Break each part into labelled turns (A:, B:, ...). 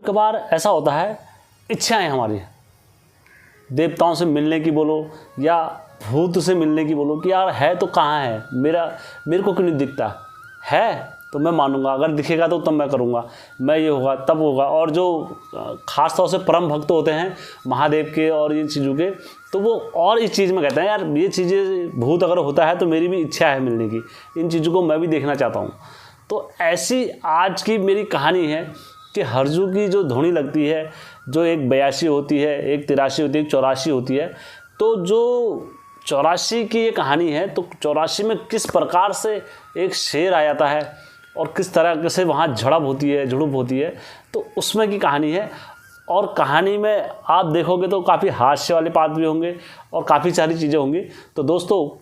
A: कभार ऐसा होता है, इच्छाएं हमारी देवताओं से मिलने की बोलो या भूत से मिलने की बोलो कि यार है तो कहाँ है, मेरे को क्यों नहीं दिखता है, तो मैं मानूंगा, अगर दिखेगा तो तब मैं करूँगा, मैं ये होगा तब होगा। और जो ख़ास तौर से परम भक्त होते हैं महादेव के और इन चीज़ों के, तो वो और इस चीज़ में कहते हैं यार ये चीज़ें भूत अगर होता है तो मेरी भी इच्छा है मिलने की, इन चीज़ों को मैं भी देखना चाहता हूँ। तो ऐसी आज की मेरी कहानी है कि हरजू की जो धुनी लगती है, जो एक 82 होती है, एक 83 होती है, एक 84 होती है, तो जो 84 की ये कहानी है, तो 84 में किस प्रकार से एक शेर आ जाता है और किस तरह से वहाँ झड़प होती है, तो उसमें की कहानी है। और कहानी में आप देखोगे तो काफ़ी हास्य वाले पात्र भी होंगे और काफ़ी सारी चीज़ें होंगी। तो दोस्तों,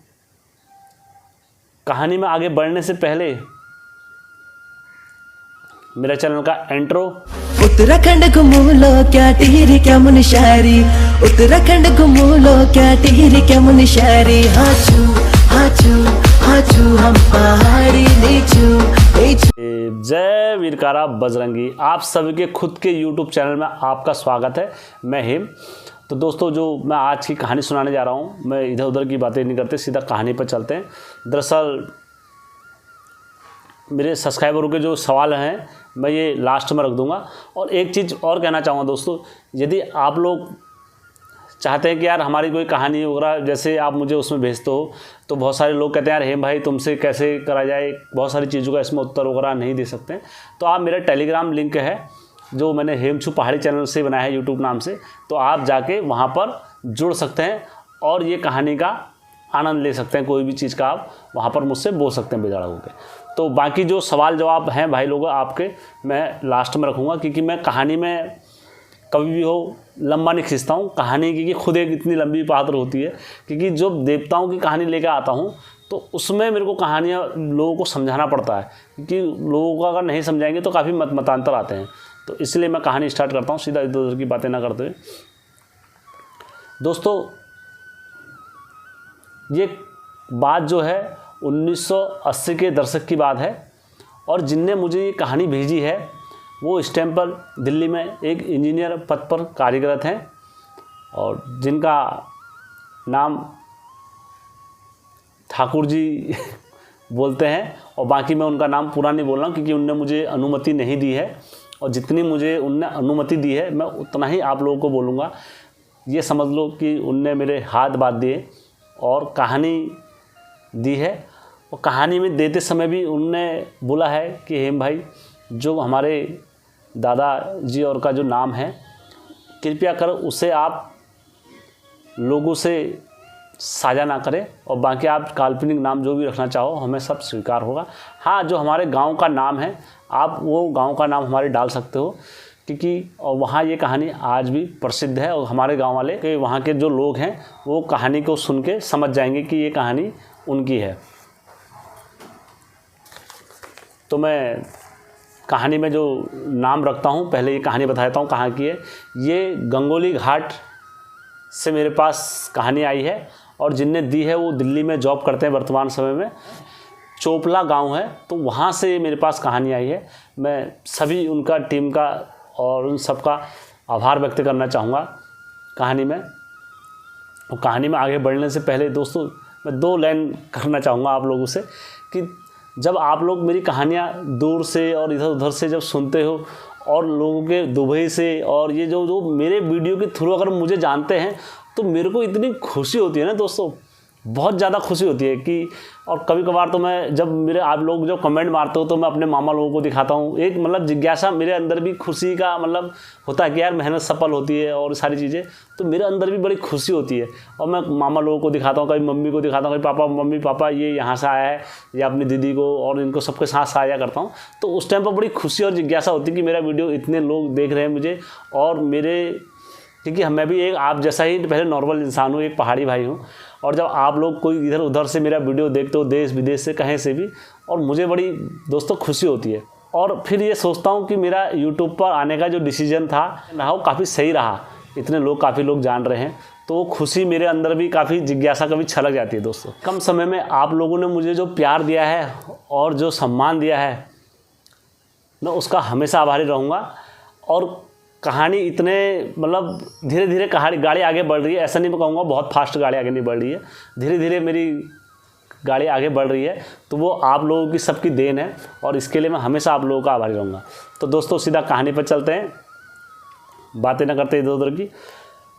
A: कहानी में आगे बढ़ने से पहले मेरे चैनल का इंट्रो।
B: उत्तराखंड घूमू लो क्या टिहरी क्या मुनशारी, उत्तराखंड घूमू लो क्या टिहरी क्या मुनशारी, हाचू हम पहाड़ी नीचू।
A: जय वीरकारा बजरंगी, आप सभी के खुद के YouTube चैनल में आपका स्वागत है। मैं हेम। तो दोस्तों, जो मैं आज की कहानी सुनाने जा रहा हूँ, मैं इधर उधर की बातें नहीं करते, सीधा कहानी पर चलते हैं। दरअसल मेरे सब्सक्राइबरों के जो सवाल हैं मैं ये लास्ट में रख दूंगा। और एक चीज़ और कहना चाहूँगा दोस्तों, यदि आप लोग चाहते हैं कि यार हमारी कोई कहानी वगैरह जैसे आप मुझे उसमें भेजते हो, तो बहुत सारे लोग कहते हैं यार हेम भाई तुमसे कैसे करा जाए, बहुत सारी चीज़ों का इसमें उत्तर वगैरह नहीं दे सकते। तो आप मेरा टेलीग्राम लिंक है जो मैंने हेमचू पहाड़ी चैनल से बनाया है यूट्यूब नाम से, तो आप जाके वहाँ पर जुड़ सकते हैं और ये कहानी का आनंद ले सकते हैं। कोई भी चीज़ का आप वहाँ पर मुझसे बोल सकते हैं बेजड़ा होकर। तो बाकी जो सवाल जवाब हैं भाई लोग आपके, मैं लास्ट में रखूँगा, क्योंकि मैं कहानी में कभी भी हो लंबा नहीं खींचता हूँ कहानी, क्योंकि खुद एक इतनी लंबी पात्र होती है। क्योंकि जो देवताओं की कहानी लेकर आता हूँ तो उसमें मेरे को कहानियाँ लोगों को समझाना पड़ता है, क्योंकि लोगों को अगर नहीं समझाएंगे तो काफ़ी मतांतर आते हैं। तो इसलिए मैं कहानी स्टार्ट करता हूँ सीधा, इधर उधर की बातें ना करते हुए। दोस्तों, ये बात जो है 1980 के दशक की बात है, और जिनने मुझे ये कहानी भेजी है वो इस टाइम पर दिल्ली में एक इंजीनियर पद पर कार्यरत हैं, और जिनका नाम ठाकुर जी बोलते हैं। और बाकी मैं उनका नाम पूरा नहीं बोल रहा हूँ, क्योंकि उनने मुझे अनुमति नहीं दी है, और जितनी मुझे उनने अनुमति दी है मैं उतना ही आप लोगों को बोलूँगा। ये समझ लो कि उनने मेरे हाथ बांध दिए और कहानी दी है। और कहानी में देते समय भी उनने बोला है कि हेम भाई, जो हमारे दादा जी और का जो नाम है, कृपया कर उसे आप लोगों से साझा ना करें, और बाकी आप काल्पनिक नाम जो भी रखना चाहो हमें सब स्वीकार होगा। हाँ, जो हमारे गांव का नाम है आप वो गांव का नाम हमारे डाल सकते हो, क्योंकि और वहाँ ये कहानी आज भी प्रसिद्ध है, और हमारे गांव वाले के वहाँ के जो लोग हैं वो कहानी को सुन के समझ जाएंगे कि ये कहानी उनकी है। तो मैं कहानी में जो नाम रखता हूँ, पहले ये कहानी बताता हूँ कहाँ की है। ये गंगोली घाट से मेरे पास कहानी आई है, और जिनने दी है वो दिल्ली में जॉब करते हैं वर्तमान समय में। चोपला गांव है, तो वहाँ से मेरे पास कहानी आई है। मैं सभी उनका टीम का और उन सब का आभार व्यक्त करना चाहूँगा कहानी में। और कहानी में आगे बढ़ने से पहले दोस्तों, मैं 2 लाइन करना चाहूँगा आप लोगों से कि जब आप लोग मेरी कहानियाँ दूर से और इधर उधर से जब सुनते हो, और लोगों के दुबई से, और ये जो मेरे वीडियो के थ्रू अगर मुझे जानते हैं, तो मेरे को इतनी खुशी होती है ना दोस्तों, बहुत ज़्यादा खुशी होती है कि। और कभी कभार तो मैं जब मेरे आप लोग जब कमेंट मारते हो तो मैं अपने मामा लोगों को दिखाता हूँ। एक मतलब जिज्ञासा मेरे अंदर भी, खुशी का मतलब होता है कि यार मेहनत सफल होती है और सारी चीज़ें, तो मेरे अंदर भी बड़ी खुशी होती है। और मैं मामा लोगों को दिखाता हूँ, कभी मम्मी को दिखाता हूँ, कभी पापा मम्मी पापा ये यहाँ से आया है, या अपनी दीदी को, और इनको सबके साथ साझा करता हूँ। तो उस टाइम पर बड़ी खुशी और जिज्ञासा होती है कि मेरा वीडियो इतने लोग देख रहे हैं मुझे, और मेरे, क्योंकि मैं भी एक आप जैसा ही पहले नॉर्मल इंसान हूँ, एक पहाड़ी भाई हूँ। और जब आप लोग कोई इधर उधर से मेरा वीडियो देखते हो, देश विदेश से कहीं से भी, और मुझे बड़ी दोस्तों खुशी होती है। और फिर ये सोचता हूँ कि मेरा यूट्यूब पर आने का जो डिसीजन था वो काफ़ी सही रहा, इतने लोग, काफ़ी लोग जान रहे हैं, तो वो खुशी मेरे अंदर भी काफ़ी जिज्ञासा कभी छलक जाती है दोस्तों। कम समय में आप लोगों ने मुझे जो प्यार दिया है और जो सम्मान दिया है, मैं उसका हमेशा आभारी रहूँगा। और कहानी इतने मतलब धीरे धीरे कहानी गाड़ी आगे बढ़ रही है, ऐसा नहीं मैं कहूँगा बहुत फास्ट गाड़ी आगे नहीं बढ़ रही है, धीरे धीरे मेरी गाड़ी आगे बढ़ रही है। तो वो आप लोगों की सबकी देन है और इसके लिए मैं हमेशा आप लोगों का आभारी रहूँगा। तो दोस्तों सीधा कहानी पर चलते हैं, बातें ना करते इधर उधर की।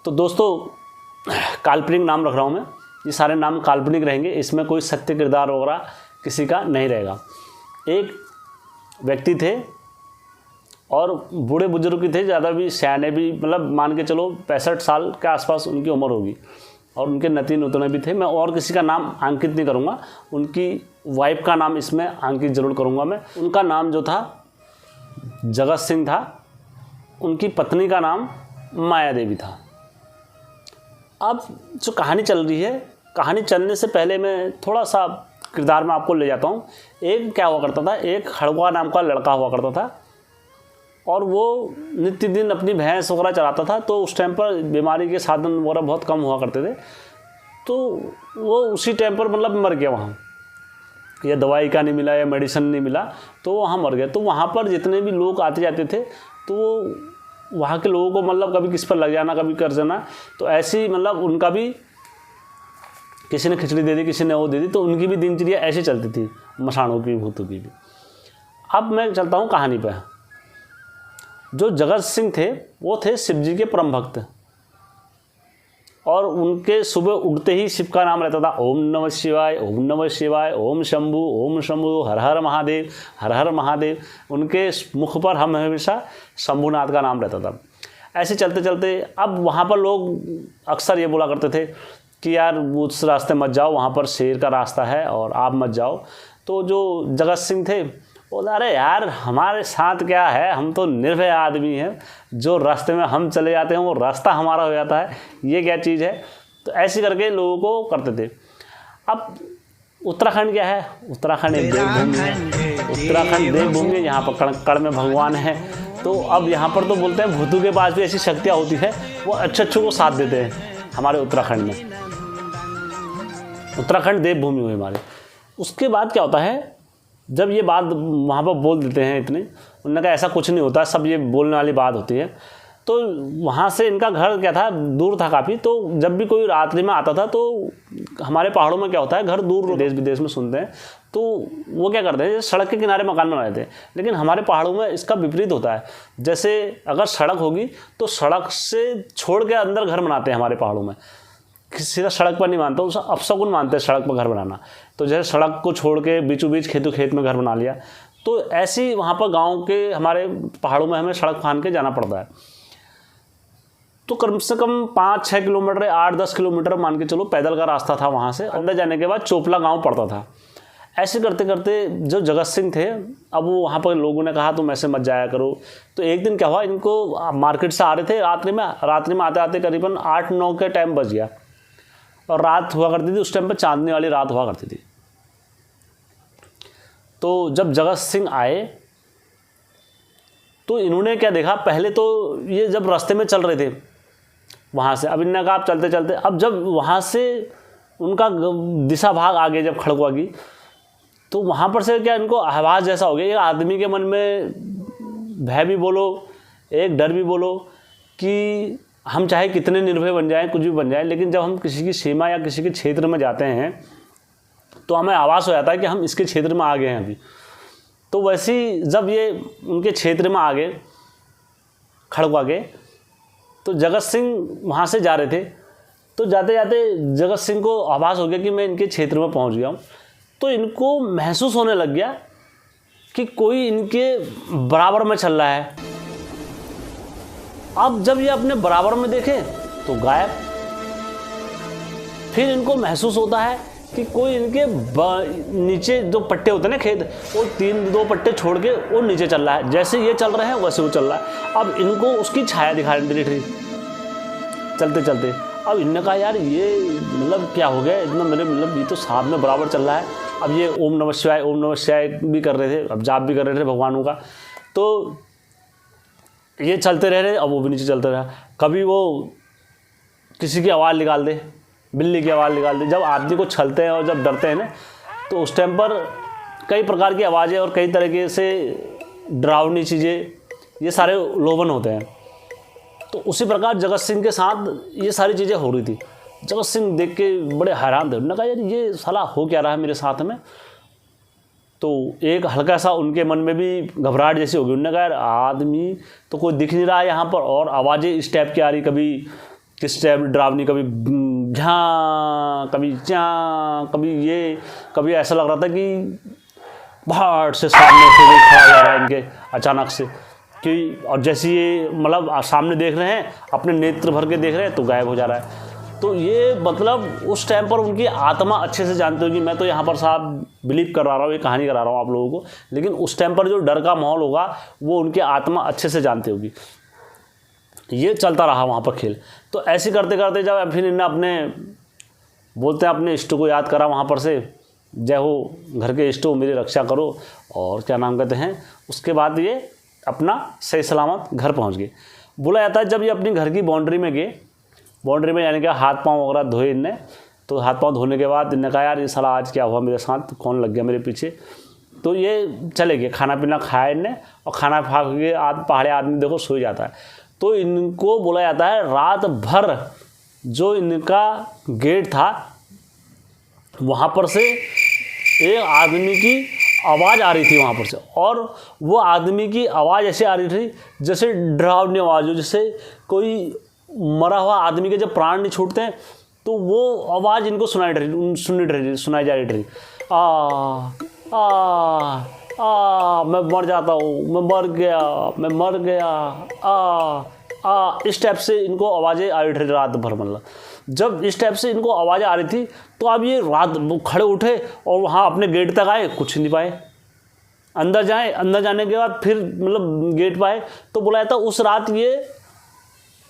A: तो दोस्तों काल्पनिक नाम रख रहा हूँ मैं, ये सारे नाम काल्पनिक रहेंगे, इसमें कोई सत्य किरदार वगैरह किसी का नहीं रहेगा। एक व्यक्ति थे और बूढ़े बुजुर्ग थे, ज़्यादा भी सयाने भी, मतलब मान के चलो 65 साल के आसपास उनकी उम्र होगी और उनके नती नुतने भी थे। मैं और किसी का नाम अंकित नहीं करूँगा, उनकी वाइफ का नाम इसमें अंकित जरूर करूँगा मैं। उनका नाम जो था जगत सिंह था, उनकी पत्नी का नाम माया देवी था। अब जो कहानी चल रही है, कहानी चलने से पहले मैं थोड़ा सा किरदार में आपको ले जाता हूँ। एक क्या हुआ करता था, एक खड़गवा नाम का लड़का हुआ करता था और वो नित्य दिन अपनी भैंस वगैरह चलाता था। तो उस टाइम पर बीमारी के साधन वगैरह बहुत कम हुआ करते थे, तो वो उसी टाइम पर मतलब मर गया वहाँ, या दवाई का नहीं मिला या मेडिसिन नहीं मिला तो वहाँ मर गया। तो वहाँ पर जितने भी लोग आते जाते थे तो वहाँ के लोगों को मतलब कभी किस पर लग जाना, कभी कर जाना, तो ऐसी मतलब उनका भी किसी ने खिचड़ी दे दी, किसी ने वो दे दी, तो उनकी भी दिनचर्या ऐसे चलती थी, मसाणों की भूतों की भी। अब मैं चलता हूँ कहानी पर। जो जगत सिंह थे वो थे शिव जी के परम भक्त और उनके सुबह उठते ही शिव का नाम रहता था, ओम नमः शिवाय, ओम नमः शिवाय, ओम शंभु, हर हर महादेव, हर हर महादेव। उनके मुख पर हम हमेशा शंभुनाथ का नाम रहता था। ऐसे चलते चलते अब वहाँ पर लोग अक्सर ये बोला करते थे कि यार उस रास्ते मत जाओ, वहाँ पर शेर का रास्ता है और आप मत जाओ। तो जो जगत सिंह थे बोला, अरे यार हमारे साथ क्या है, हम तो निर्भय आदमी हैं, जो रास्ते में हम चले जाते हैं वो रास्ता हमारा हो जाता है, ये क्या चीज़ है। तो ऐसे करके लोगों को करते थे। अब उत्तराखंड क्या है, उत्तराखंड एक देवभूमि है, उत्तराखंड देवभूमि है, यहाँ पर कण में भगवान है। तो अब यहाँ पर तो बोलते हैं भूतों के पास भी ऐसी शक्तियाँ होती है, वो अच्छे को साथ देते हैं हमारे उत्तराखंड में। उत्तराखंड देवभूमि हुई हमारे। उसके बाद क्या होता है, जब ये बात वहाँ पर बोल देते हैं इतने, उन्होंने कहा ऐसा कुछ नहीं होता, सब ये बोलने वाली बात होती है। तो वहाँ से इनका घर क्या था, दूर था काफ़ी। तो जब भी कोई रात्रि में आता था तो हमारे पहाड़ों में क्या होता है, घर दूर देश विदेश में सुनते हैं, तो वो क्या करते हैं, सड़क के किनारे मकान बनाए थे। लेकिन हमारे पहाड़ों में इसका विपरीत होता है। जैसे अगर सड़क होगी तो सड़क से छोड़ के अंदर घर बनाते हैं हमारे पहाड़ों में, सीधा सड़क पर नहीं मानते, उसे अपशगुन मानते हैं सड़क पर घर बनाना। तो जैसे सड़क को छोड़ के बीचों बीच खेतों खेत में घर बना लिया, तो ऐसी वहाँ पर गांव के हमारे पहाड़ों में हमें सड़क फान के जाना पड़ता है। तो कम से कम 5-6 किलोमीटर, 8-10 किलोमीटर मान के चलो पैदल का रास्ता था। वहाँ से अंदर जाने के बाद चोपला गाँव पड़ता था। ऐसे करते करते जो जगत सिंह थे, अब वो वहाँ पर लोगों ने कहा तुम ऐसे मत जाया करो। तो एक दिन क्या हुआ, इनको मार्केट से आ रहे थे रात्रि में आते आते करीबन 8-9 के टाइम बज गया और रात हुआ करती थी। उस टाइम पर चांदनी वाली रात हुआ करती थी। तो जब जगत सिंह आए तो इन्होंने क्या देखा, पहले तो ये जब रास्ते में चल रहे थे वहाँ से, अब इन्होंने कहा आप चलते चलते, अब जब वहाँ से उनका दिशा भाग आ गया जब खड़गवा की, तो वहाँ पर से क्या इनको आवाज़ जैसा हो गया। ये आदमी के मन में भय भी बोलो, एक डर भी बोलो कि हम चाहे कितने निर्भय बन जाएं, कुछ भी बन जाएं, लेकिन जब हम किसी की सीमा या किसी के क्षेत्र में जाते हैं तो हमें आभास हो जाता है कि हम इसके क्षेत्र में आ गए हैं अभी। तो वैसे ही जब ये उनके क्षेत्र में आ गए खड़गवा के, तो जगत सिंह वहाँ से जा रहे थे। तो जाते जाते जगत सिंह को आभास हो गया कि मैं इनके क्षेत्र में पहुँच गया हूँ। तो इनको महसूस होने लग गया कि कोई इनके बराबर में चल रहा है। अब जब ये अपने बराबर में देखे तो गायब। फिर इनको महसूस होता है कि कोई इनके नीचे जो पट्टे होते हैं ना खेत, वो 3-2 पट्टे छोड़ के वो नीचे चल रहा है। जैसे ये चल रहे हैं वैसे वो चल रहा है। अब इनको उसकी छाया दिखाई दे रही चलते चलते। अब इनने कहा यार ये मतलब क्या हो गया इतना, मेरे मतलब ये तो साथ में बराबर चल रहा है। अब ये ओम नमः शिवाय भी कर रहे थे, अब जाप भी कर रहे थे भगवानों का। तो ये चलते रह रहे, अब वो भी नीचे चलते रहा। कभी वो किसी की आवाज़ निकाल दे, बिल्ली की आवाज़ निकाल दे। जब आदमी को छलते हैं और जब डरते हैं ना, तो उस टाइम पर कई प्रकार की आवाज़ें और कई तरीके से डरावनी चीज़ें, ये सारे लोभन होते हैं। तो उसी प्रकार जगत सिंह के साथ ये सारी चीज़ें हो रही थी। जगत सिंह देख के बड़े हैरान थे, उन्होंने कहा यार ये साला हो क्या रहा है मेरे साथ में। तो एक हल्का सा उनके मन में भी घबराहट जैसी हो गई। उन्होंने कहा यार आदमी तो कोई दिख नहीं रहा है यहाँ पर, और आवाज़ें इस टाइप की आ रही, कभी किस टाइप डरावनी, कभी झा, कभी चा, कभी ये, कभी ऐसा लग रहा था कि भाट से सामने से कोई खड़ा जा रहा है इनके अचानक से कि, और जैसे ये मतलब सामने देख रहे हैं, अपने नेत्र भर के देख रहे हैं तो गायब हो जा रहा है। तो ये मतलब उस टाइम पर उनकी आत्मा अच्छे से जानते होगी। मैं तो यहाँ पर साहब बिलीव करा रहा हूँ, ये कहानी करा रहा हूँ आप लोगों को, लेकिन उस टाइम पर जो डर का माहौल होगा वो उनकी आत्मा अच्छे से जानती होगी। ये चलता रहा वहाँ पर खेल। तो ऐसे करते करते जब फिर इन्हें अपने बोलते हैं अपने इष्ट को याद करा वहाँ पर से, जय हो घर के इष्टों मेरी रक्षा करो, और क्या नाम कहते हैं, उसके बाद ये अपना सही सलामत घर पहुँच गए। बोला जाता है जब ये अपनी घर की बाउंड्री में गए, बाउंड्री में यानी कि हाथ पाँव वगैरह धोए इनने, तो हाथ पाँव धोने के बाद इन्होंने कहा यार ये साला आज क्या हुआ मेरे साथ, कौन लग गया मेरे पीछे। तो ये चले गए, खाना पीना खाया इनने, और खाना खा के पहाड़ी आदमी देखो सो जाता है। तो इनको बोला जाता है रात भर जो इनका गेट था वहाँ पर से एक आदमी की आवाज़ आ रही थी वहाँ पर से, और वो आदमी की आवाज़ ऐसे आ रही थी जैसे डरावनी आवाज़ हो, जैसे कोई मरा हुआ आदमी के जब प्राण नहीं छूटते हैं तो वो आवाज़ इनको सुनाई जा रही थी। मैं मर जाता हूँ, मैं मर गया, मैं मर गया, इस टाइप से इनको आवाज़ें आ रही थी रात भर। मतलब जब इस टाइप से इनको आवाज़ें आ रही थी तो अब ये रात खड़े उठे और वहाँ अपने गेट तक आए, कुछ नहीं पाए। अंदर जाए, अंदर जाने के बाद फिर मतलब गेट पाए तो बोला जाता उस रात ये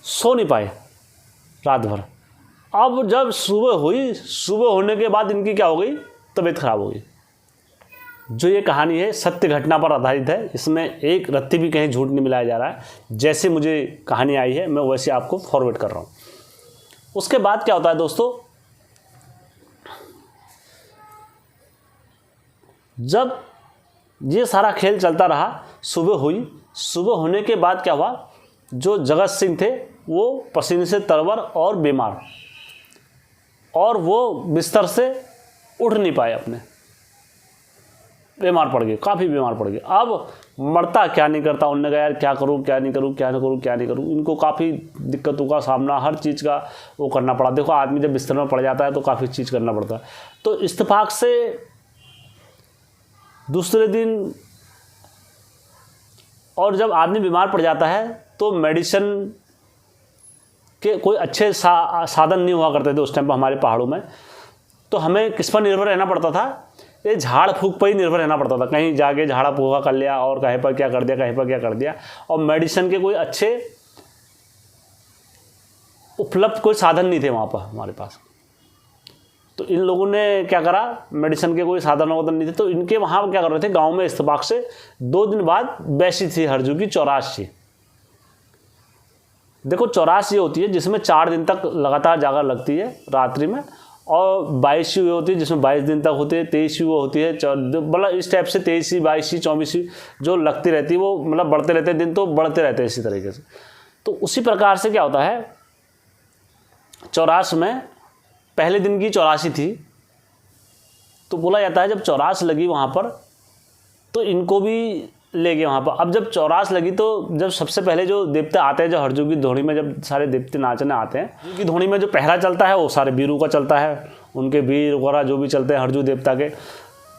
A: सो नहीं पाए रात भर। अब जब सुबह हुई, सुबह होने के बाद इनकी क्या हो गई, तबीयत खराब हो गई। जो ये कहानी है सत्य घटना पर आधारित है, इसमें एक रत्ती भी कहीं झूठ नहीं मिलाया जा रहा है। जैसे मुझे कहानी आई है मैं वैसे आपको फॉरवर्ड कर रहा हूँ। उसके बाद क्या होता है दोस्तों, जब ये सारा खेल चलता रहा, सुबह हुई, सुबह होने के बाद क्या हुआ, जो जगत सिंह थे वो पसीने से तरबर और बीमार, और वो बिस्तर से उठ नहीं पाए, अपने बीमार पड़ गए, काफ़ी बीमार पड़ गए। अब मरता क्या नहीं करता, उन्होंने कहा यार क्या करूँ, क्या नहीं करूँ, क्या नहीं करूँ, क्या नहीं करूँ। इनको काफ़ी दिक्कतों का सामना, हर चीज़ का वो करना पड़ा। देखो आदमी जब बिस्तर में पड़ जाता है तो काफ़ी चीज़ करना पड़ता है। तो इत्तेफाक से दूसरे दिन, और जब आदमी बीमार पड़ जाता है तो मेडिसिन के कोई अच्छे साधन नहीं हुआ करते थे उस टाइम पर हमारे पहाड़ों में। तो हमें किस पर निर्भर रहना पड़ता था, ये झाड़ फूक पर ही निर्भर रहना पड़ता था। कहीं जाके झाड़ा फूका कर लिया और कहीं पर क्या कर दिया, कहीं पर क्या कर दिया, और मेडिसिन के कोई अच्छे उपलब्ध कोई साधन नहीं थे वहाँ पर हमारे पास। तो इन लोगों ने क्या करा, मेडिसिन के कोई साधन वाधन नहीं थे, तो इनके वहाँ क्या कर रहे थे, गाँव में इत्तेफाक से 2 दिन बाद बैसी थी हरजू की चौरासी। देखो चौरासी होती है जिसमें 4 दिन तक लगातार जागर लगती है रात्रि में, और 22वीं होती है जिसमें 22 दिन तक होती है, 23वीं वो होती है, मतलब इस टाइप से 23वीं, 22वीं, 24वीं जो लगती रहती है, वो मतलब बढ़ते रहते हैं दिन, तो बढ़ते रहते हैं इसी तरीके से। तो उसी प्रकार से क्या होता है, चौरास में पहले दिन की चौरासी थी, तो बोला जाता है जब चौरास लगी वहाँ पर तो इनको भी ले गए वहाँ पर। अब जब चौरास लगी तो जब सबसे पहले जो देवते आते हैं, जो हरजू की धोनी में जब सारे देवते नाचने आते हैं, हरजू की धोनी में जो पहरा चलता है वो सारे वीरों का चलता है, उनके वीर वगैरह जो भी चलते हैं हरजू देवता के,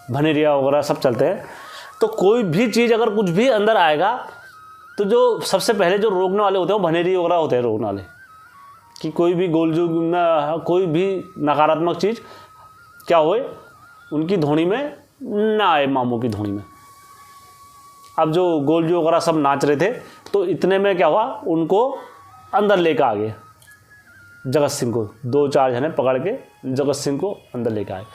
A: भनेरिया वगैरह सब चलते हैं। तो कोई भी चीज़ अगर कुछ भी अंदर आएगा तो जो सबसे पहले जो रोकने वाले होते हैं वो भनेरी वगैरह होते हैं रोकने वाले, कि कोई भी गोलजू कोई भी नकारात्मक चीज़ क्या होए उनकी धोनी में ना आए, मामू की धोनी में। अब जो गोलजू वगैरह सब नाच रहे थे तो इतने में क्या हुआ, उनको अंदर लेकर आ गए जगत सिंह को, 2-4 जने पकड़ के जगत सिंह को अंदर लेकर आए।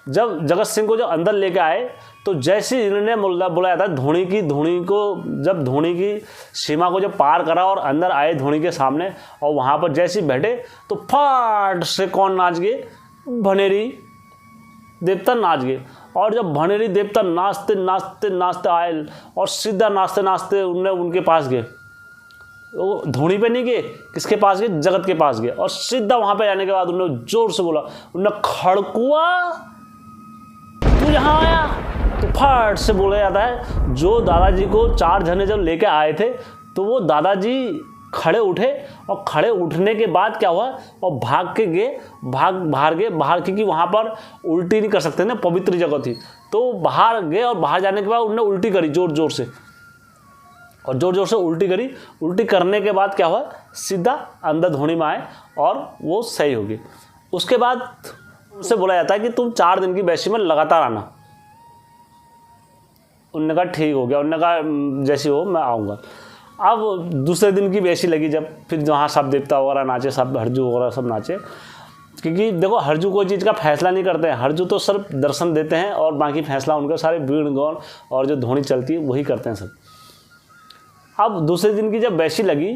A: जब जगत सिंह को जब अंदर लेकर आए तो जैसे इन्होंने बुलाया था धोनी को, जब धोनी की सीमा को जब पार करा और अंदर आए धोनी के सामने, और वहाँ पर जैसे बैठे तो फाट से कौन नाच गए, भनेरी देवता नाच गए। और जब भनेरी देवता नाचते नाचते नाचते आए और सीधा नाचते नाचते उनके पास गए, वो धोनी पे नहीं गए, किसके पास गए, जगत के पास गए। और सीधा वहाँ पे जाने के बाद उन्होंने जोर से बोला, उन्होंने खड़कुआ तू यहाँ आया। तो फट से बोला जाता है जो दादाजी को 4 जने जब लेके आए थे तो वो दादाजी खड़े उठे, और खड़े उठने के बाद क्या हुआ, और भाग के गए, बाहर गए, क्योंकि वहाँ पर उल्टी नहीं कर सकते ना, पवित्र जगह थी। तो बाहर गए और बाहर जाने के बाद उन्होंने उल्टी करी जोर जोर से, और जोर जोर से उल्टी करी। उल्टी करने के बाद क्या हुआ, सीधा अंदर धोनी में आए और वो सही हो गई। उसके बाद उनसे बोला जाता है कि तुम 4 दिन की बैसी में लगातार आना। उन्होंने कहा ठीक हो गया, उन्होंने कहा जैसी हो मैं आऊँगा। अब दूसरे दिन की बैसी लगी, जब फिर वहाँ सब देवता वगैरह नाचे, सब हरजू वगैरह सब नाचे। क्योंकि देखो हरजू कोई चीज़ का फैसला नहीं करते हैं, हरजू तो सिर्फ दर्शन देते हैं और बाकी फैसला उनका सारे बीण गौर और जो धोनी चलती है वही करते हैं सब। अब दूसरे दिन की जब बैसी लगी,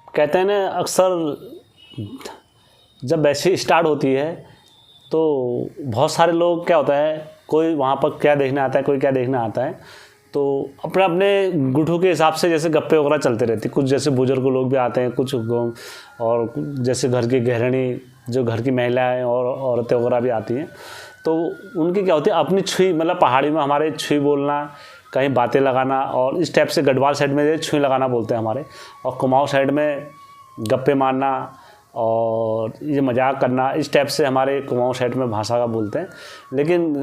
A: कहते हैं ना अक्सर जब बैसी स्टार्ट होती है तो बहुत सारे लोग क्या होता है, कोई वहाँ पर क्या देखने आता है, कोई क्या देखने आता है, तो अपने अपने गुठों के हिसाब से जैसे गप्पे वगैरह चलते रहते। कुछ जैसे बुजुर्ग लोग भी आते हैं, कुछ और जैसे घर की गृहिणी, जो घर की महिलाएं और औरतें वगैरह भी आती हैं। तो उनकी क्या होती है, अपनी छुई, मतलब पहाड़ी में हमारे छुई बोलना, कहीं बातें लगाना, और इस टाइप से गढ़वाल साइड में छुई लगाना बोलते हैं हमारे, और कुमाऊं साइड में गप्पे मारना और ये मजाक करना, इस टाइप से हमारे कुमाऊं साइड में भाषा का बोलते हैं। लेकिन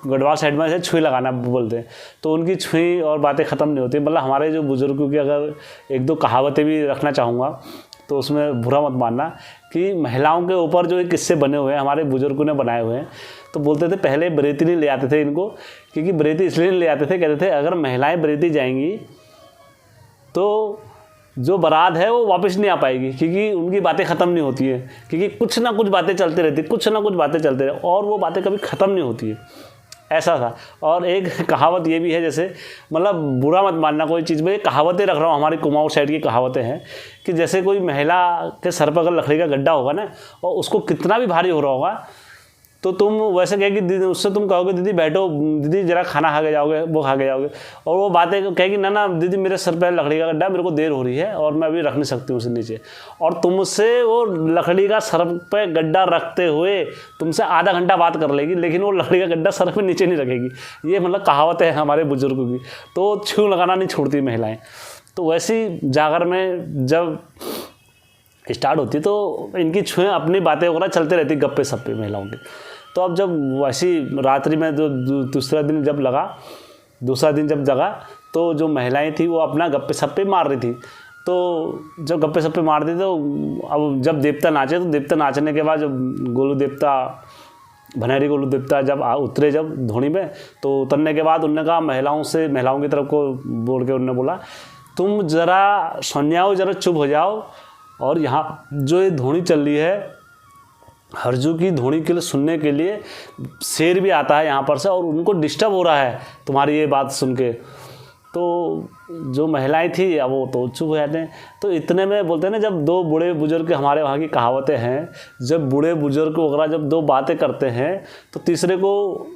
A: गढ़वाल साइड में से छुई लगाना बोलते हैं। तो उनकी छुई और बातें ख़त्म नहीं होती। मतलब हमारे जो बुज़ुर्गों की अगर 1-2 कहावतें भी रखना चाहूँगा तो उसमें बुरा मत मानना कि महिलाओं के ऊपर जो किस्से बने हुए हैं, हमारे बुज़ुर्गों ने बनाए हुए हैं। तो बोलते थे पहले बरेती नहीं ले आते थे इनको, क्योंकि बरेती इसलिए नहीं ले आते थे, कहते थे अगर महिलाएँ बरेती जाएंगी तो जो बारात है वो वापस नहीं आ पाएगी, क्योंकि उनकी बातें ख़त्म नहीं होती है, क्योंकि कुछ ना कुछ बातें चलती रहती, कुछ ना कुछ बातें चलते रहे, और वो बातें कभी ख़त्म नहीं होती है। ऐसा था। और एक कहावत ये भी है, जैसे मतलब बुरा मत मानना कोई चीज़ में, कहावतें रख रहा हूँ, हमारी कुमाऊं साइड की कहावतें हैं कि जैसे कोई महिला के सर पर अगर लकड़ी का गड्ढा होगा ना, और उसको कितना भी भारी हो रहा होगा, तो तुम वैसे कहेगी दीदी, उससे तुम कहोगे दीदी बैठो, दीदी जरा खाना खा के जाओगे, वो खा के जाओगे, और वो बातें कहेगी ना ना दीदी मेरे सर पे लकड़ी का गड्ढा, मेरे को देर हो रही है और मैं अभी रख नहीं सकती हूँ उसे नीचे, और तुमसे वो लकड़ी का सर पे गड्ढा रखते हुए तुमसे आधा घंटा बात कर लेगी, लेकिन वो लकड़ी का गड्ढा सर पे नीचे नहीं रखेगी। ये मतलब कहावत है हमारे बुजुर्गों की। तो छू लगाना नहीं छोड़ती महिलाएँ। तो वैसी जागर में जब स्टार्ट होती तो इनकी छुएँ अपनी बातें वगैरह चलते रहती, गप्पे सप्पे महिलाओं के। तो अब जब वैसी रात्रि में जो दूसरा दिन जब जगा तो जो महिलाएं थी वो अपना गप्पे सप्पे मार रही थी। तो जब गप्पे सप्पे मार रही थी तो अब जब देवता नाचे, तो देवता नाचने के बाद जब गोलू देवता, भनेरी गोलू देवता जब उतरे जब धोनी में, तो उतरने के बाद उन्होंने कहा महिलाओं की तरफ को बोल के उन्होंने बोला तुम ज़रा सुनियाओ, ज़रा चुप हो जाओ, और यहाँ जो ये धोनी चल रही है हरजू की धोनी के लिए सुनने के लिए शेर भी आता है यहाँ पर से, और उनको डिस्टर्ब हो रहा है तुम्हारी ये बात सुन के। तो जो महिलाएं थी अब वो तो चुप हो जाते हैं। तो इतने में बोलते हैं ना, जब 2 बूढ़े बुजुर्ग, हमारे वहाँ की कहावतें हैं, जब बूढ़े बुजुर्ग वगैरह जब 2 बातें करते हैं तो तीसरे को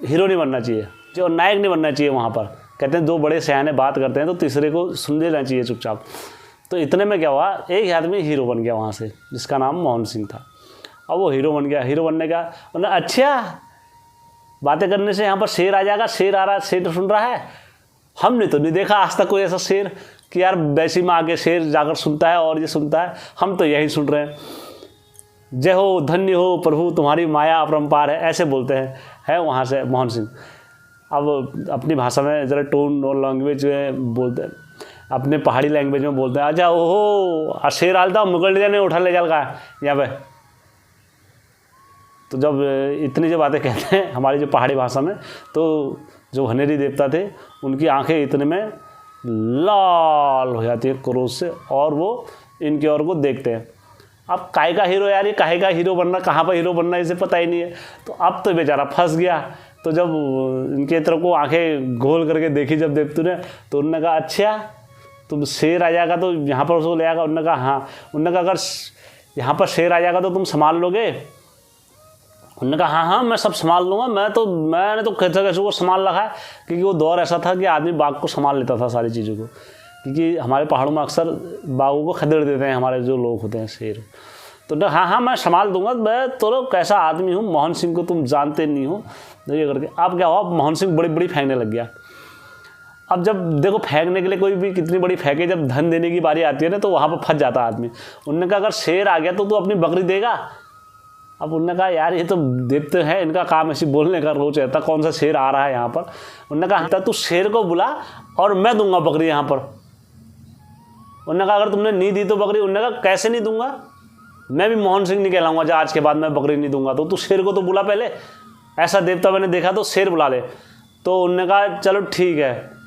A: हीरो नहीं बनना चाहिए, जो नायक नहीं बनना चाहिए। वहाँ पर कहते हैं 2 बड़े सयाने बात करते हैं तो तीसरे को सुन लेना चाहिए चुपचाप। तो इतने में क्या हुआ, एक आदमी हीरो बन गया वहाँ से, जिसका नाम मोहन सिंह था। अब वो हीरो बन गया। हीरो बनने का मतलब अच्छा बातें करने से यहाँ पर शेर आ जाएगा, शेर आ रहा है, शेर तो सुन रहा है। हमने तो नहीं देखा आज तक कोई ऐसा शेर कि यार बैसी में आके शेर जाकर सुनता है और ये सुनता है, हम तो यही सुन रहे हैं। जय हो, धन्य हो प्रभु, तुम्हारी माया अपरंपार है, ऐसे बोलते हैं वहाँ से मोहन सिंह। अब अपनी भाषा में ज़रा टोन और लैंग्वेज में बोलते हैं, अपने पहाड़ी लैंग्वेज में बोलते हैं, अच्छा ओहो शेर आलता मुगल जाने उठा ले जाल का यहाँ पे। तो जब इतनी जो बातें कहते हैं हमारी जो पहाड़ी भाषा में, तो जो भनेरी देवता थे उनकी आंखें इतने में लाल हो जाती है क्रोध से, और वो इनकी ओर को देखते हैं। अब काहे का हीरो यार, ये काहे का हीरो बनना, कहाँ पर हीरो बनना, इसे पता ही नहीं है। तो अब तो बेचारा फंस गया। तो जब इनके तरफ को आंखें घोल करके देखी जब देवतू ने, तो उन्होंने कहा अच्छा तुम शेर आ जाएगा तो यहाँ पर उसको ले आएगा। उन्होंने कहा हाँ। उन्होंने कहा अगर यहाँ पर शेर आ जाएगा तो तुम संभाल लोगे? उन्होंने कहा हाँ हाँ मैं सब संभाल लूँगा, मैंने तो कैसे को संभाल रखा है, क्योंकि वो दौर ऐसा था कि आदमी बाघ को संभाल लेता था सारी चीज़ों को। क्योंकि हमारे पहाड़ों में अक्सर बाघों को खदेड़ देते हैं हमारे जो लोग होते हैं शेर। तो हाँ हाँ मैं संभाल दूंगा, मैं तो कैसा आदमी हूँ, मोहन सिंह को तुम जानते नहीं हो, तो ये करके अब क्या हुआ, मोहन सिंह बड़ी बड़ी फेंकने लग गया। अब जब देखो फेंकने के लिए कोई भी कितनी बड़ी फेंके, जब धन देने की बारी आती है ना तो वहाँ पर फंस जाता आदमी। उन्होंने कहा अगर शेर आ गया तो तू अपनी बकरी देगा। अब उन्होंने कहा यार ये तो देवते हैं, इनका काम ऐसी बोलने का रोज रहता, कौन सा शेर आ रहा है यहाँ पर। उन्होंने कहा तू शेर को बुला और मैं दूंगा बकरी यहाँ पर। उन्होंने कहा अगर तुमने नहीं दी तो बकरी। उन्होंने कहा कैसे नहीं दूंगा, मैं भी मोहन सिंह नहीं कहलाऊंगा जो आज के बाद मैं बकरी नहीं दूंगा, तो तू शेर को तो बुला पहले, ऐसा देवता मैंने देखा तो शेर बुला ले। तो उन्होंने कहा चलो ठीक है।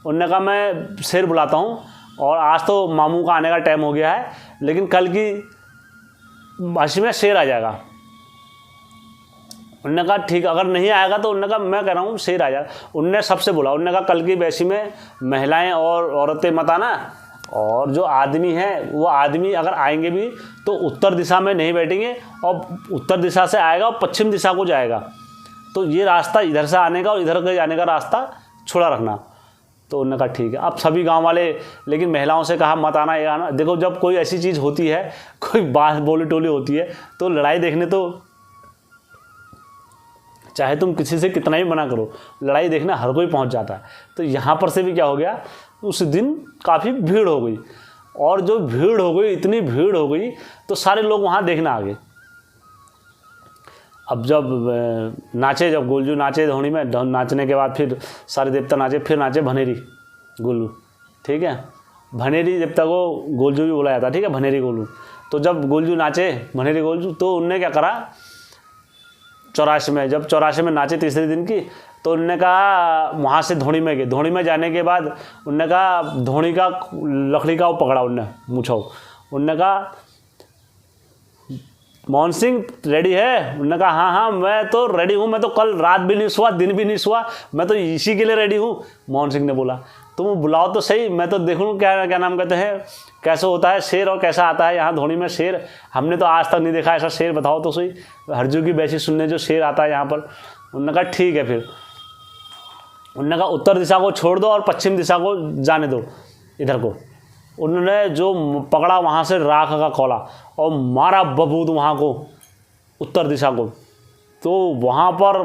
A: उन्होंने कहा मैं शेर बुलाता हूँ, और आज तो मामू का आने का टाइम हो गया है, लेकिन कल की भाषी में शेर आ जाएगा। उन्होंने कहा ठीक, अगर नहीं आएगा तो उन्होंने कहा मैं कह रहा हूँ शेर आ जाएगा। उनने सबसे बोला, उन्होंने कहा कल की बैसी में महिलाएं और औरतें मत आना, और जो आदमी हैं वो आदमी अगर आएंगे भी तो उत्तर दिशा में नहीं बैठेंगे, और उत्तर दिशा से आएगा और पश्चिम दिशा को जाएगा, तो ये रास्ता इधर से आने का और इधर के जाने का रास्ता छोड़ा रखना। तो उन्होंने कहा ठीक है। अब सभी गांव वाले, लेकिन महिलाओं से कहा मत आना, ये आना। देखो जब कोई ऐसी चीज़ होती है, कोई बात बोली टोली होती है, तो लड़ाई देखने तो चाहे तुम किसी से कितना ही मना करो, लड़ाई देखने हर कोई पहुंच जाता है। तो यहाँ पर से भी क्या हो गया, उस दिन काफ़ी भीड़ हो गई, और जो भीड़ हो गई, इतनी भीड़ हो गई तो सारे लोग वहाँ देखने आ गए। अब जब नाचे, जब गोलजू नाचे धोनी में, नाचने के बाद फिर सारे देवता नाचे, फिर नाचे भनेरी गोलू, ठीक है। भनेरी देवता को गोलजू भी बोला जाता है, ठीक है, भनेरी गोलू। तो जब गोलजू नाचे, भनेरी गोलजू, तो उनने क्या करा, 84 में, जब 84 में नाचे तीसरे दिन की, तो उन्होंने कहा वहाँ से धोनी में गए। धोनी में जाने के बाद उन्होंने कहा धोनी का लकड़ी का वो पकड़ा, उनने मूछाऊ, उन्होंने कहा मोहन सिंह रेडी है। उन्होंने कहा हाँ हाँ मैं तो रेडी हूँ, मैं तो कल रात भी नहीं सोआ, दिन भी नहीं सोआ, मैं तो इसी के लिए रेडी हूँ। मोहन सिंह ने बोला तुम बुलाओ तो सही, मैं तो देखूँ क्या क्या नाम कहते हैं, कैसे होता है शेर और कैसा आता है यहाँ धोनी में शेर, हमने तो आज तक नहीं देखा ऐसा शेर, बताओ तो सही, हरजू की बैसी सुनने जो शेर आता है यहाँ पर। उन्होंने कहा ठीक है। फिर उन्होंने कहा उत्तर दिशा को छोड़ दो और पश्चिम दिशा को जाने दो, इधर को। उन्होंने जो पकड़ा वहाँ से राख का कोला और मारा बबूद वहाँ को, उत्तर दिशा को। तो वहाँ पर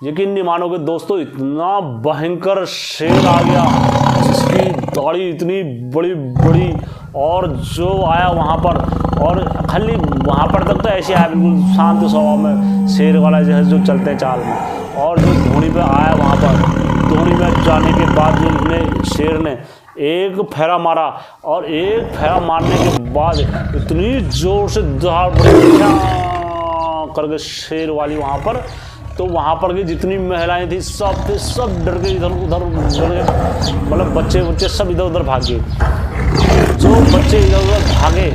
A: यकीन नहीं मानोगे दोस्तों, इतना भयंकर शेर आ गया जिसकी दाढ़ी इतनी बड़ी बड़ी, और जो आया वहाँ पर, और खाली वहाँ पर तक तो ऐसे आया बिल्कुल शांत स्वभाव में, शेर वाला जैसे जो चलते हैं चाल में। और जो धोनी पे आया वहाँ पर, धोनी में जाने के बाद जो उसने शेर ने एक फेरा मारा, और एक फेरा मारने के बाद इतनी जोर से दहाड़ करके शेर वाली वहाँ पर, तो वहाँ पर की जितनी महिलाएं थी सब डर के इधर उधर डर गए, मतलब बच्चे सब इधर उधर भाग गए। जो बच्चे इधर उधर भागे,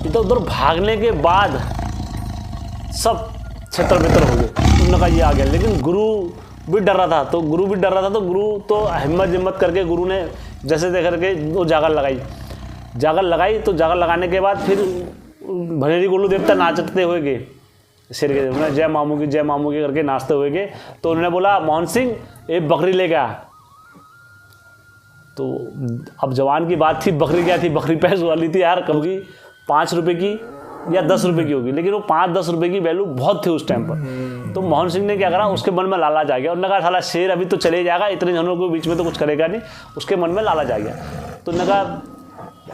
A: इधर उधर भागने के बाद सब छतर बितर हो गए। उन्होंने कहा ये आ गया, लेकिन गुरु भी डर रहा था, तो गुरु तो हिम्मत करके गुरु ने जैसे देख करके वो जागल लगाई। तो जागल लगाने के बाद फिर भनेरी गोलू देवता नाचते हुए गए शेर के, उन्होंने जय मामू की करके नाचते हुए गए। तो उन्होंने बोला मोहन सिंह एक बकरी ले गया। तो अब जवान की बात थी, बकरी क्या थी, बकरी पैसे वाली थी यार, कब की 5 रुपये की या 10 रुपये की होगी, लेकिन वो 5-10 रुपये की वैल्यू बहुत थी उस टाइम पर। तो मोहन सिंह ने क्या करा, उसके मन में लालच आ गया। उन्होंने कहा साला शेर अभी तो चले जाएगा, इतने जनों के बीच में तो कुछ करेगा नहीं, उसके मन में लालच आ गया। तो उन्होंने कहा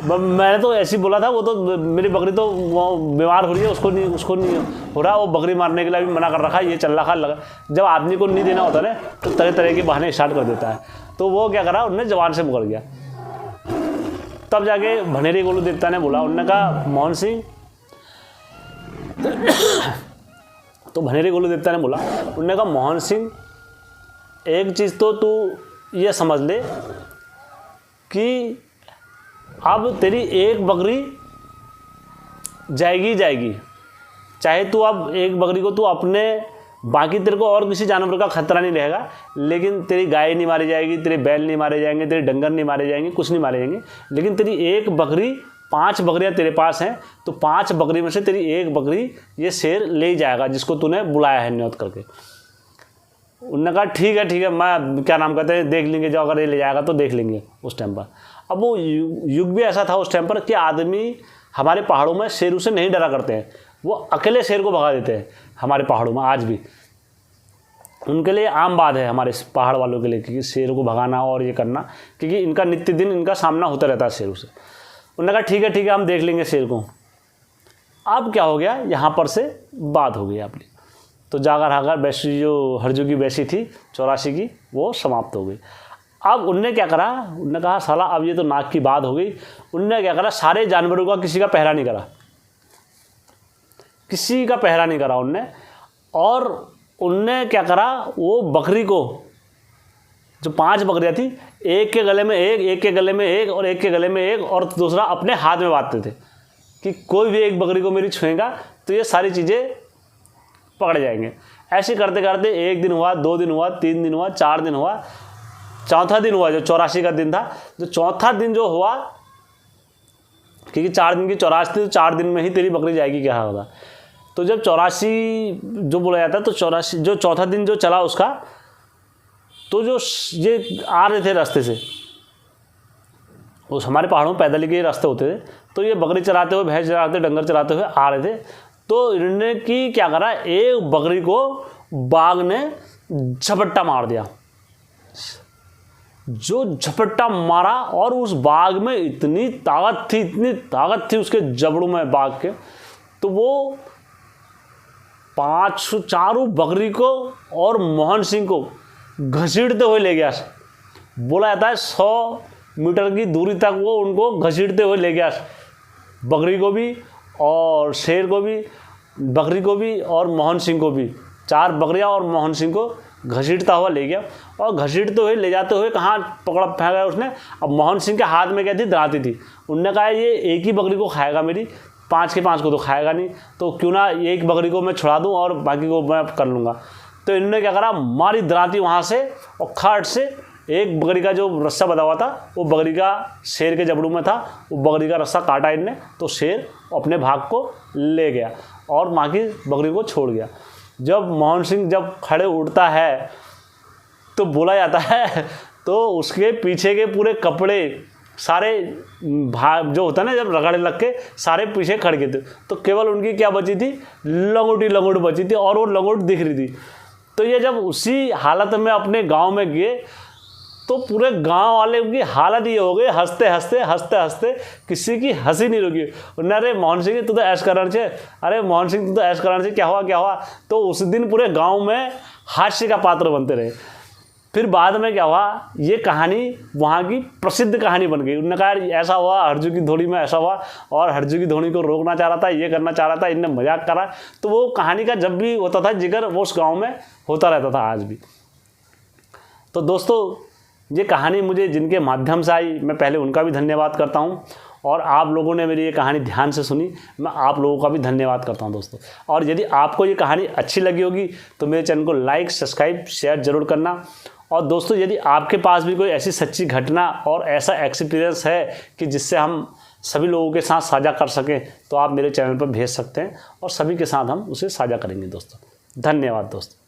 A: मैंने तो ऐसे ही बोला था, वो तो मेरी बकरी तो वो बीमार हो रही है, उसको नहीं हो रहा, वो बकरी मारने के लिए भी मना कर रखा है, ये चल रखा लगा। जब आदमी को नहीं देना होता ना तो तरह तरह के बहाने स्टार्ट कर देता है। तो वो क्या करा, उन्होंने जवान से मुकर गया। तब जाके भनेरी गोलू देवता ने बोला, उन्होंने कहा मोहन सिंह तो भनेरी गोलू देवता ने बोला, उन्होंने कहा मोहन सिंह एक चीज़ तो तू ये समझ ले कि अब तेरी एक बकरी जाएगी, चाहे तू अब एक बकरी को तू अपने, बाकी तेरे को और किसी जानवर का खतरा नहीं रहेगा, लेकिन तेरी गाय नहीं मारी जाएगी, तेरे बैल नहीं मारे जाएंगे, तेरे डंगर नहीं मारे जाएंगे, कुछ नहीं मारे जाएंगे, लेकिन तेरी एक बकरी, 5 बकरियां तेरे पास हैं, तो 5 बकरी में से तेरी एक बकरी ये शेर ले ही जाएगा जिसको तूने बुलाया है न्योत करके। उन्होंने कहा ठीक है मैं क्या नाम कहते हैं देख लेंगे, जो अगर ये ले जाएगा तो देख लेंगे उस टाइम पर। अब वो युग भी ऐसा था उस टाइम पर कि आदमी हमारे पहाड़ों में शेरों से नहीं डरा करते हैं, वो अकेले शेर को भगा देते हैं हमारे पहाड़ों में आज भी। उनके लिए आम बात है हमारे पहाड़ वालों के लिए कि शेर को भगाना और ये करना, क्योंकि इनका नित्य दिन इनका सामना होता रहता है शेरों से। उन्होंने कहा ठीक है हम देख लेंगे शेर को। अब क्या हो गया, यहाँ पर से बात हो गई अपनी, तो जाकर हागर बैसी जो हरजू की बैसी थी 84 की वो समाप्त हो गई। अब उनने क्या करा, उनने कहा साला अब ये तो नाक की बात हो गई। उनने क्या करा, सारे जानवरों का किसी का पहरा नहीं करा, किसी का पहरा नहीं करा उनने। और उनने क्या करा, वो बकरी को, जो 5 बकरियां थी, एक के गले में एक के गले में एक और एक के गले में एक, और दूसरा अपने हाथ में बांधते थे कि कोई भी एक बकरी को मेरी छुएगा तो ये सारी चीज़ें पकड़ जाएंगे। ऐसे करते करते 1 दिन हुआ, 2 दिन हुआ, 3 दिन हुआ, 4 दिन हुआ, चौथा दिन हुआ जो 84 का दिन था। जो चौथा दिन जो हुआ, क्योंकि 4 दिन की 84 थी तो 4 दिन में ही तेरी बकरी जाएगी क्या होगा। तो जब 84 जो बोला जाता है, तो 84 जो चौथा दिन जो चला उसका, तो जो ये आ रहे थे रास्ते से, उस हमारे पहाड़ों में पैदल के रास्ते होते थे, तो ये बकरी चराते हुए, भैंस चराते, डंगर चराते हुए आ रहे थे। तो इन्होंने की क्या करा, एक बकरी को बाघ ने झपट्टा मार दिया। जो झपट्टा मारा, और उस बाघ में इतनी ताकत थी उसके जबड़ों में बाघ के, तो वो 4 बकरी को और मोहन सिंह को घसीटते हुए ले गया। बोला जाता है 100 मीटर की दूरी तक वो उनको घसीटते हुए ले गया, बकरी को भी और शेर को भी, बकरी को भी और मोहन सिंह को भी। 4 बकरियां और मोहन सिंह को घसीटता हुआ ले गया। और घसीटते हुए ले जाते हुए कहाँ पकड़ा फेंका उसने। अब मोहन सिंह के हाथ में क्या थी, दराती थी। उनने कहा ये एक ही बकरी को खाएगा मेरी, 5 के 5 को तो खाएगा नहीं, तो क्यों ना एक बकरी को मैं छुड़ा दूँ और बाकी को मैं कर लूँगा। तो इन्होंने क्या करा, मारी दराती वहाँ से, और खाट से एक बकरी का जो रस्सा बंधा हुआ था, वो बकरी का शेर के जबड़ों में था, वो बकरी का रस्सा काटा इनने, तो शेर अपने भाग को ले गया और माँ की बकरी को छोड़ गया। जब मोहन सिंह जब खड़े उठता है तो बोला जाता है, तो उसके पीछे के पूरे कपड़े सारे भाग जो होता है ना, जब रगड़े लग के सारे पीछे खड़ गए थे, तो केवल उनकी क्या बची थी, लंगोटी बची थी, और वो लंगोट दिख रही थी। तो ये जब उसी हालत में अपने गांव में गए, तो पूरे गांव वाले उनकी हालत ये हो गई, हंसते हंसते किसी की हंसी नहीं रुकी। उन्होंने अरे मोहन सिंह तू तो ऐश करण से, अरे मोहन सिंह तू तो ऐश करण से, क्या हुआ। तो उस दिन पूरे गांव में हास्य का पात्र बनते रहे। फिर बाद में क्या हुआ, ये कहानी वहाँ की प्रसिद्ध कहानी बन गई। उन्होंने कहा ऐसा हुआ, हरजू की धोनी में ऐसा हुआ, और हरजू की धोनी को रोकना चाह रहा था, ये करना चाह रहा था, इनने मजाक करा। तो वो कहानी का जब भी होता था जिक्र, वो उस गाँव में होता रहता था आज भी। तो दोस्तों, ये कहानी मुझे जिनके माध्यम से आई, मैं पहले उनका भी धन्यवाद करता हूँ, और आप लोगों ने मेरी ये कहानी ध्यान से सुनी, मैं आप लोगों का भी धन्यवाद करता हूँ दोस्तों। और यदि आपको ये कहानी अच्छी लगी होगी तो मेरे चैनल को लाइक, सब्सक्राइब, शेयर जरूर करना। और दोस्तों, यदि आपके पास भी कोई ऐसी सच्ची घटना और ऐसा एक्सपीरियंस है कि जिससे हम सभी लोगों के साथ साझा कर सकें, तो आप मेरे चैनल पर भेज सकते हैं, और सभी के साथ हम उसे साझा करेंगे दोस्तों। धन्यवाद दोस्तों।